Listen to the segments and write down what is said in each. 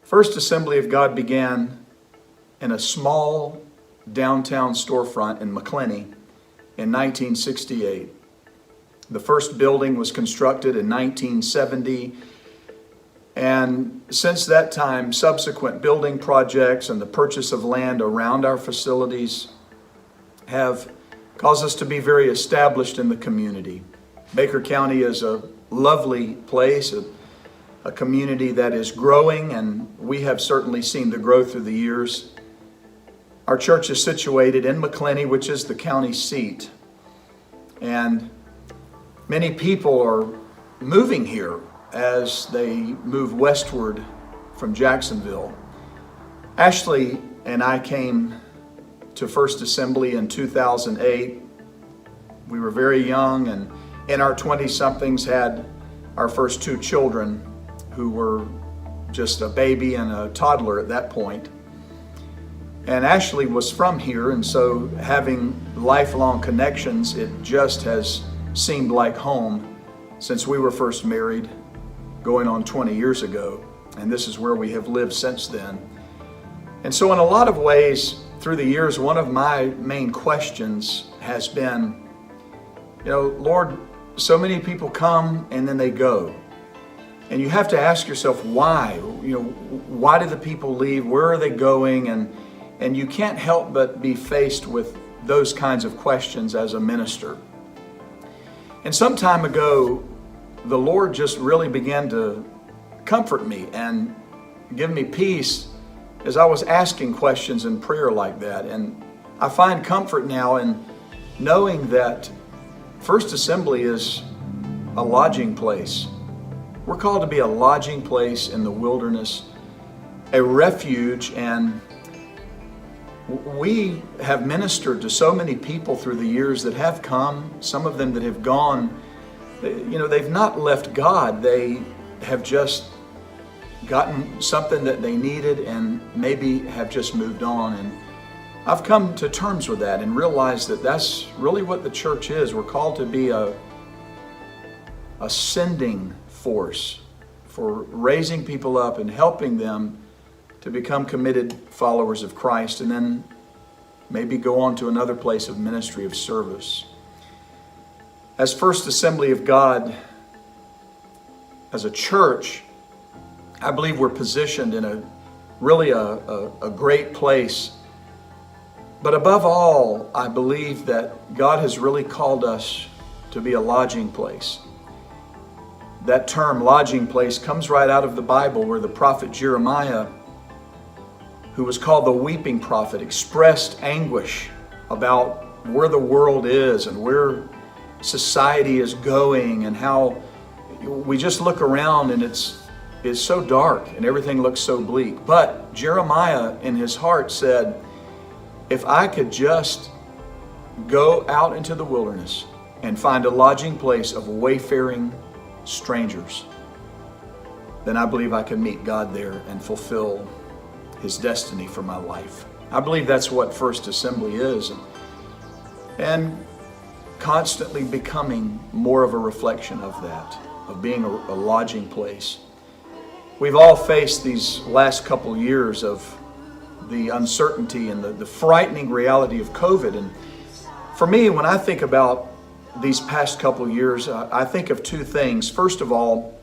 First Assembly of God began in a small downtown storefront in Macclenny in 1968. The first building was constructed in 1970, and since that time, subsequent building projects and the purchase of land around our facilities have caused us to be very established in the community. Baker County is a lovely place, a community that is growing, and we have certainly seen the growth through the years. Our church is situated in Macclenny, which is the county seat, and many people are moving here as they move westward from Jacksonville. Ashley and I came to First Assembly in 2008. We were very young, and in our 20-somethings had our first two children, who were just a baby and a toddler at that point. And Ashley was from here, and so having lifelong connections, it just has seemed like home since we were first married, going on 20 years ago, and this is where we have lived since then. And so in a lot of ways, through the years, one of my main questions has been, Lord, so many people come and then they go. And you have to ask yourself why. Why do the people leave? Where are they going? And you can't help but be faced with those kinds of questions as a minister. And some time ago, the Lord just really began to comfort me and give me peace as I was asking questions in prayer like that. And I find comfort now in knowing that First Assembly is a lodging place. We're called to be a lodging place in the wilderness, a refuge, and we have ministered to so many people through the years that have come, some of them that have gone. They've not left God. They have just gotten something that they needed and maybe have just moved on. And I've come to terms with that and realized that that's really what the church is. We're called to be a sending force for raising people up and helping them to become committed followers of Christ, and then maybe go on to another place of ministry, of service. As First Assembly of God, as a church, I believe we're positioned in a great place. But above all, I believe that God has really called us to be a lodging place. That term, lodging place, comes right out of the Bible, where the prophet Jeremiah, who was called the weeping prophet, expressed anguish about where the world is and where society is going, and how we just look around and it's so dark and everything looks so bleak. But Jeremiah in his heart said, if I could just go out into the wilderness and find a lodging place of wayfaring strangers, then I believe I can meet God there and fulfill His destiny for my life. I believe that's what First Assembly is, and constantly becoming more of a reflection of that, of being a lodging place. We've all faced these last couple years of the uncertainty and the frightening reality of COVID. And for me, when I think about these past couple years, I think of two things. First of all,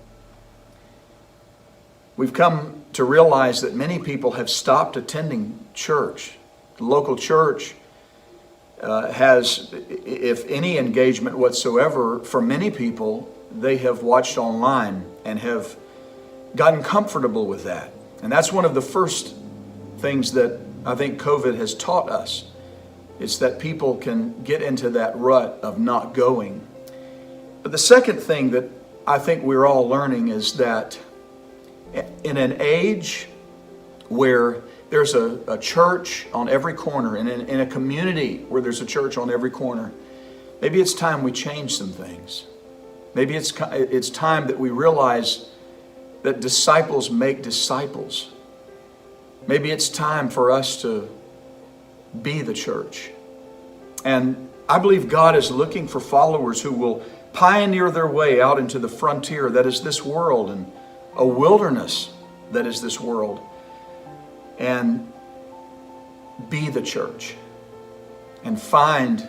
we've come to realize that many people have stopped attending church. The local church has, if any engagement whatsoever, for many people, they have watched online and have gotten comfortable with that. And that's one of the first things that I think COVID has taught us. It's that people can get into that rut of not going. But the second thing that I think we're all learning is that in an age where there's a church on every corner, and in a community where there's a church on every corner, maybe it's time we change some things. Maybe it's time that we realize that disciples make disciples. Maybe it's time for us to be the church. And I believe God is looking for followers who will pioneer their way out into the frontier that is this world, and a wilderness that is this world. and be the church and find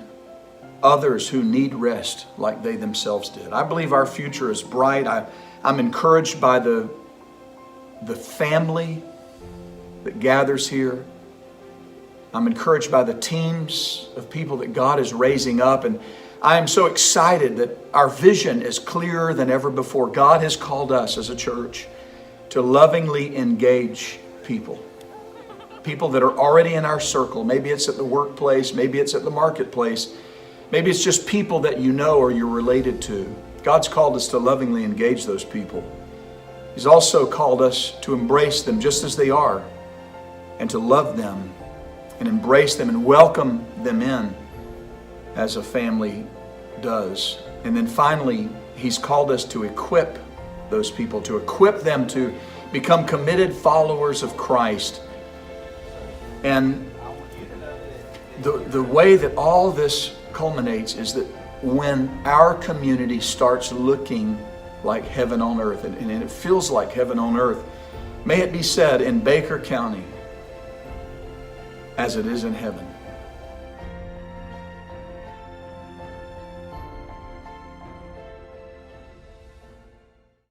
others who need rest like they themselves did. I believe our future is bright. I'm encouraged by the family that gathers here. I'm encouraged by the teams of people that God is raising up, and I am so excited that our vision is clearer than ever before. God has called us as a church to lovingly engage people that are already in our circle. Maybe it's at the workplace, maybe it's at the marketplace, maybe it's just people that you know or you're related to. God's called us to lovingly engage those people. He's also called us to embrace them just as they are and to love them and embrace them and welcome them in as a family does. And then finally, He's called us to equip those people, to equip them to become committed followers of Christ. And the way that all this culminates is that when our community starts looking like heaven on earth, and it feels like heaven on earth, may it be said in Baker County, as it is in heaven.